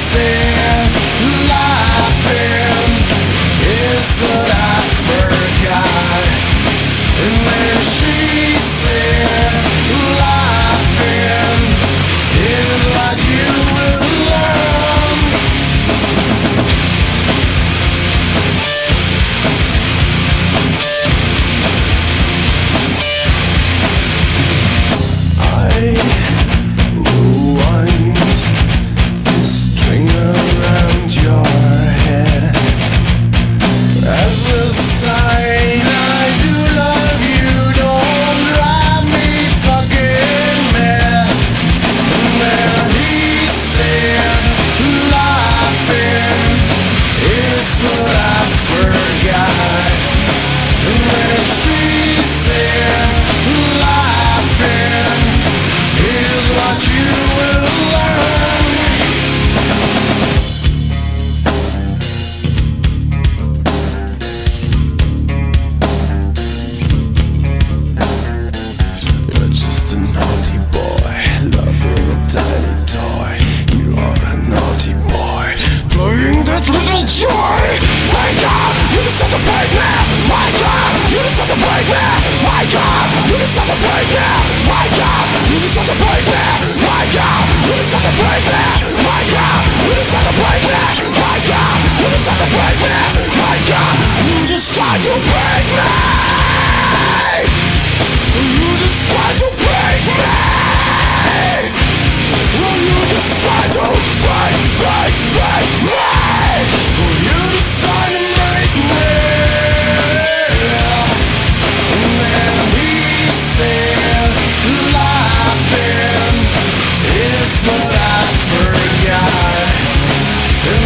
said laughing is what I forgot. And then she said laughing is what you will learn. I wind this string around your head as a sign I do love you. Don't drive me fucking mad. And then he said laughing is what I forgot. And then she said laughing is what you will learn. You're just a naughty boy, loving a tiny toy. You are a naughty boy, playing that little toy. My God, you decide to break me. My God, you decide to break me. My God, you decide to break me. My God, you decide to break me. My God, you decide to break me. My God, you decide to break me. My God, you decide to break me. My God, you decide to break me. You decide to break me. You decide to break me. You decide to break me. And then he said laughing is what I forgot. And